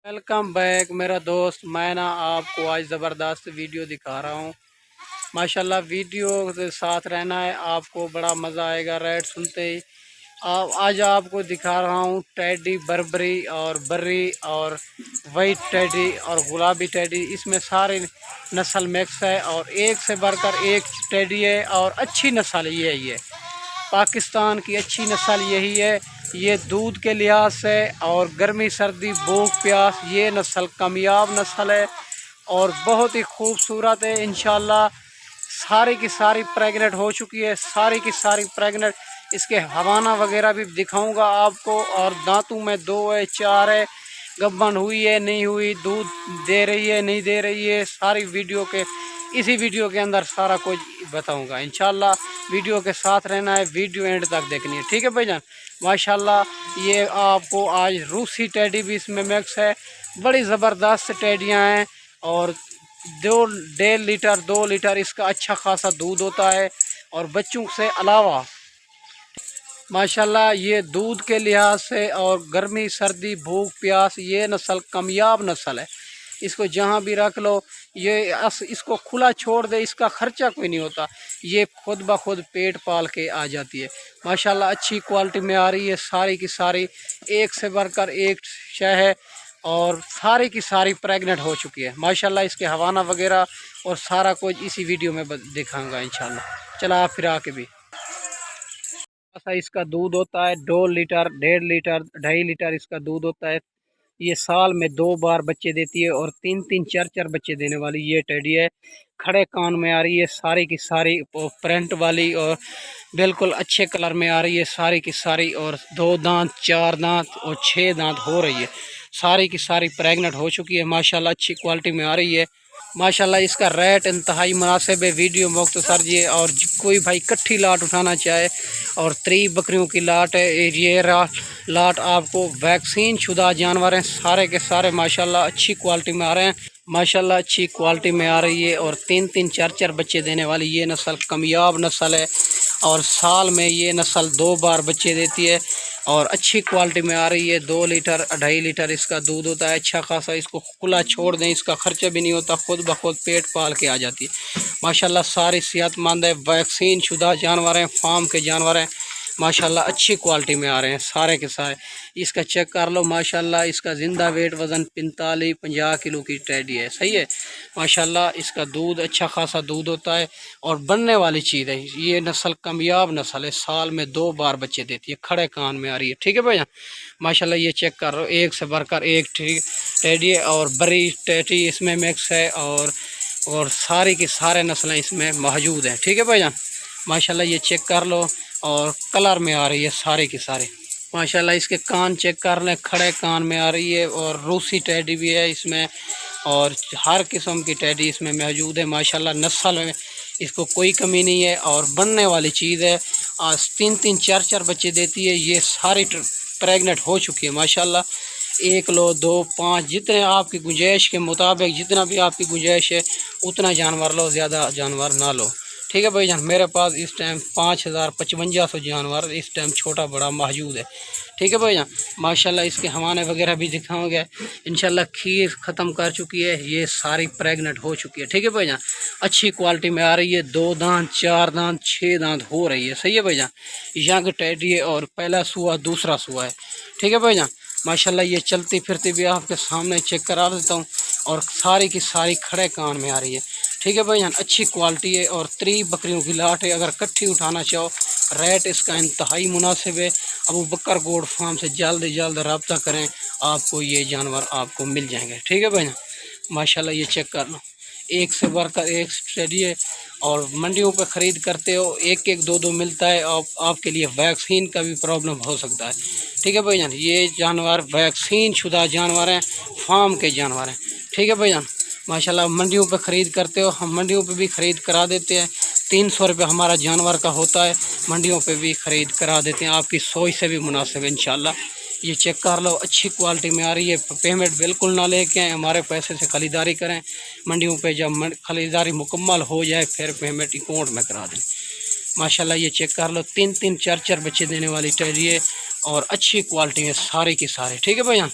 Welcome back मेरा दोस्त। मैं ना आपको आज ज़बरदस्त वीडियो दिखा रहा हूँ। माशाल्लाह वीडियो के साथ रहना है, आपको बड़ा मज़ा आएगा रेड सुनते ही। आज आपको दिखा रहा हूँ टेडी बर्बरी और बर्री और वाइट टेडी और गुलाबी टेडी। इसमें सारे नस्ल मिक्स है और एक से बढ़कर एक टेडी है और अच्छी नस्ल ये पाकिस्तान की अच्छी नस्ल यही है। ये दूध के लिहाज से और गर्मी सर्दी भूख प्यास ये नस्ल कामयाब नस्ल है और बहुत ही खूबसूरत है। इंशाल्लाह सारी की सारी प्रेग्नेंट हो चुकी है, सारी की सारी प्रेग्नेंट। इसके हवाना वगैरह भी दिखाऊंगा आपको। और दांतों में 2 है 4 है, गब्बन हुई है नहीं हुई, दूध दे रही है नहीं दे रही है, सारी वीडियो के इसी वीडियो के अंदर सारा कुछ बताऊंगा। इंशाल्लाह वीडियो के साथ रहना है, वीडियो एंड तक देखनी है, ठीक है भाईजान। माशाल्लाह ये आपको आज रूसी टेडी भी इसमें मिक्स है। बड़ी ज़बरदस्त टेडियाँ हैं और 2 लीटर इसका अच्छा खासा दूध होता है। और बच्चों से अलावा माशाल्लाह ये दूध के लिहाज से और गर्मी सर्दी भूख प्यास ये नस्ल कामयाब नस्ल है। इसको जहाँ भी रख लो, ये इसको खुला छोड़ दे, इसका खर्चा कोई नहीं होता, ये खुद ब खुद पेट पाल के आ जाती है। माशाल्लाह अच्छी क्वालिटी में आ रही है, सारी की सारी एक से बढ़कर एक शय है और सारी की सारी प्रेग्नेंट हो चुकी है। माशाल्लाह इसके हवाना वगैरह और सारा कुछ इसी वीडियो में दिखाऊंगा इंशाल्लाह। चला आप फिर आके भी ऐसा इसका दूध होता है 2 लीटर 1.5 लीटर 2.5 लीटर इसका दूध होता है। ये साल में 2 बार बच्चे देती है और 3-3 4-4 बच्चे देने वाली ये टेडी है। खड़े कान में आ रही है, सारी की सारी प्रिंट वाली और बिल्कुल अच्छे कलर में आ रही है सारी की सारी। और 2 दांत 4 दांत और 6 दांत हो रही है, सारी की सारी प्रेग्नेंट हो चुकी है। माशाल्लाह अच्छी क्वालिटी में आ रही है। माशाल्लाह इसका रेट इंतहाई मुनासिब है। वीडियो मुख्तसर ये और कोई भाई कट्ठी लाट उठाना चाहे और 3 बकरियों की लाट है ये लाट आपको वैक्सीन शुदा जानवर हैं सारे के सारे। माशाल्लाह अच्छी क्वालिटी में आ रहे हैं, माशाल्लाह अच्छी क्वालिटी में आ रही है। और 3-3 4-4 बच्चे देने वाली ये नस्ल कामयाब नस्ल है और साल में ये नस्ल 2 बार बच्चे देती है और अच्छी क्वालिटी में आ रही है। 2 लीटर 2.5 लीटर इसका दूध होता है अच्छा खासा। इसको खुला छोड़ दें, इसका खर्चा भी नहीं होता, खुद ब खुद पेट पाल के आ जाती है। माशाल्लाह सारी सेहतमंद है, वैक्सीन शुदा जानवर हैं, फार्म के जानवर हैं। माशाल्लाह अच्छी क्वालिटी में आ रहे हैं सारे के सारे। इसका चेक कर लो, माशाल्लाह इसका ज़िंदा वेट वज़न 45-50 किलो की टेडी है, सही है। माशाल्लाह इसका दूध अच्छा खासा दूध होता है और बनने वाली चीज़ है। ये नस्ल कामयाब नस्ल है, साल में 2 बार बच्चे देती है, खड़े कान में आ रही है, ठीक है भैया। माशाल्लाह ये चेक कर लो, एक से बढ़कर एक टेडी है और बड़ी टेडी इसमें मिक्स है और सारी की सारे नस्लें इसमें मौजूद हैं, ठीक है भाईजान। माशाल्लाह ये चेक कर लो और कलर में आ रही है सारे के सारे। माशाल्लाह इसके कान चेक कर लें, खड़े कान में आ रही है और रूसी टेडी भी है इसमें और हर किस्म की टेडी इसमें मौजूद है। माशाल्लाह नस्ल में इसको कोई कमी नहीं है और बनने वाली चीज़ है। आज 3-3 4-4 बच्चे देती है, ये सारी प्रेग्नेंट हो चुकी है। माशाल्लाह 1 लो 2 5 जितने आपकी गुंजाइश के मुताबिक, जितना भी आपकी गुंजाइश है उतना जानवर लो, ज़्यादा जानवर ना लो, ठीक है भाईजान। मेरे पास इस टाइम 5,055 जानवर इस टाइम छोटा बड़ा मौजूद है, ठीक है भाईजान। माशाल्लाह इसके हवाने वगैरह भी दिखाओगे इंशाल्लाह। खीर ख़त्म कर चुकी है, ये सारी प्रेग्नेंट हो चुकी है, ठीक है भाईजान। अच्छी क्वालिटी में आ रही है, 2 दांत 4 दांत 6 दांत हो रही है, सही है भाईजान। यहाँ की टेडी है और पहला सुआ दूसरा सुआ है, ठीक है भाईजान। माशाल्लाह ये चलती फिरती भी आपके सामने चेक करा देता हूँ और सारी की सारी खड़े कान में आ रही है, ठीक है भाईजान। अच्छी क्वालिटी है और 3 बकरियों की लाट है। अगर कट्ठी उठाना चाहो रेट इसका इंतहाई मुनासिब है। अबू बकर गोड फार्म से जल्द जल्द रब्ता करें, आपको ये जानवर आपको मिल जाएंगे, ठीक है भाईजान। माशाल्लाह ये चेक कर लो, एक से बढ़कर एक स्टडी है और मंडियों पर ख़रीद करते हो 1-1 2-2 मिलता है और आपके लिए वैक्सीन का भी प्रॉब्लम हो सकता है, ठीक है भाईजान। ये जानवर वैक्सीन शुदा जानवर हैं, फार्म के जानवर हैं, ठीक है भाईजान। माशाल्लाह मंडियों पे ख़रीद करते हो, हम मंडियों पे भी ख़रीद करा देते हैं। 300 रुपये हमारा जानवर का होता है, मंडियों पे भी ख़रीद करा देते हैं, आपकी सोच से भी मुनासिब है इंशाल्लाह। ये चेक कर लो, अच्छी क्वालिटी में आ रही है। पेमेंट बिल्कुल ना लेके आएँ, हमारे पैसे से ख़रीदारी करें। मंडियों पे जब ख़रीदारी मुकम्मल हो जाए फिर पेमेंट अकाउंट में करा दें। माशाल्लाह ये चेक कर लो, 3-3 4-4 बच्चे देने वाली टेडी है और अच्छी क्वालिटी है सारे के सारे, ठीक है भैया।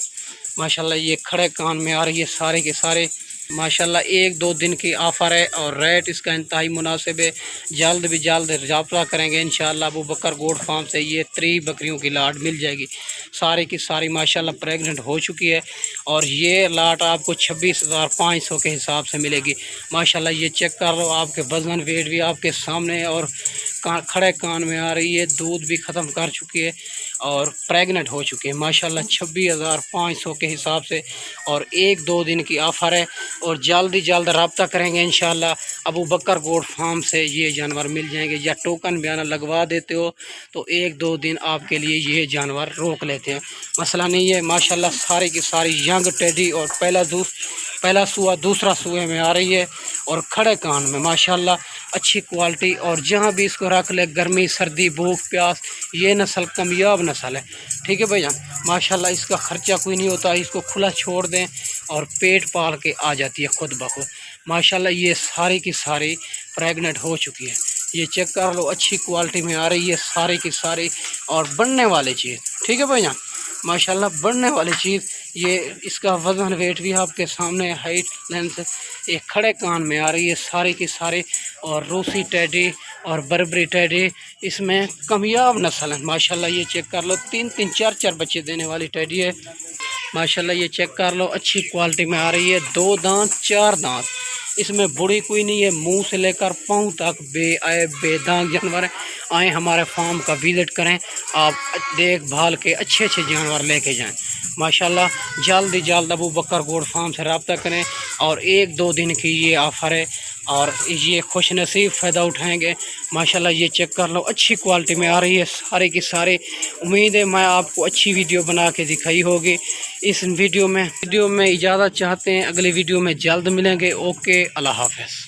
माशाल्लाह ये खड़े कान में आ रही है सारे के सारे। माशाल्लाह 1-2 दिन की ऑफ़र है और रेट इसका इंतहाई मुनासिब है। जल्द भी जल्द रब्ता करेंगे इंशाअल्लाह। अबू बकर गोट फार्म से ये 3 बकरियों की लाट मिल जाएगी। सारी की सारी माशाल्लाह प्रेग्नेंट हो चुकी है और ये लाट आपको 26,500 के हिसाब से मिलेगी। माशाल्लाह ये चेक कर लो, आपके वज़न वेट भी आपके सामने और खड़े कान में आ रही है। दूध भी ख़त्म कर चुकी है और प्रेग्नेंट हो चुकी है माशाल्लाह 26,500 के हिसाब से। और 1-2 दिन की ऑफ़र है और जल्द ही जल्द रब्ता करेंगे इंशाअल्लाह। अबू बकर गोट फार्म से ये जानवर मिल जाएंगे, या टोकन बयाना लगवा देते हो तो 1-2 दिन आपके लिए ये जानवर रोक लेते हैं, मसला नहीं है। माशाल्लाह सारी की सारी यंग टेडी और पहला सुआ दूसरा सुए में आ रही है और खड़े कान में माशाल्लाह अच्छी क्वालिटी। और जहाँ भी इसको रख ले, गर्मी सर्दी भूख प्यास, ये नस्ल कामयाब नस्ल है। ठीक है भैया, माशाल्लाह इसका ख़र्चा कोई नहीं होता। इसको खुला छोड़ दें और पेट पाल के आ जाती है खुद ब खुद। माशाल्लाह ये सारी की सारी प्रेग्नेंट हो चुकी है। ये चेक कर लो, अच्छी क्वालिटी में आ रही है सारी की सारी और बढ़ने वाली चीज़। ठीक है भैया, माशाल्लाह बढ़ने वाली चीज़। ये इसका वज़न वेट भी आपके सामने, हाइट लेंथ एक खड़े कान में आ रही है सारी की सारी। और रूसी टेडी और बर्बरी टेडी इसमें कामयाब नस्ल है माशाल्लाह। ये चेक कर लो, 3-3 4-4 बच्चे देने वाली टेडी है माशाल्लाह। ये चेक कर लो, अच्छी क्वालिटी में आ रही है। 2 दांत 4 दांत, इसमें बुढ़ी कोई नहीं है। मुंह से लेकर पाँव तक बेदाग जानवर हैं। आए हमारे फार्म का विज़िट करें, आप देखभाल के अच्छे अच्छे जानवर लेके जाएं माशाल्लाह। जल्द ही जल्द अबू बकर गोट फार्म से रब्ता करें और 1-2 दिन की ये ऑफ़र है और ये खुश नसीब फ़ायदा उठाएंगे माशाल्लाह। ये चेक कर लो, अच्छी क्वालिटी में आ रही है सारे की सारे। उम्मीद है मैं आपको अच्छी वीडियो बना के दिखाई होगी। इस वीडियो में इजाज़त चाहते हैं, अगली वीडियो में जल्द मिलेंगे। ओके, अल्लाह हाफ़िज़।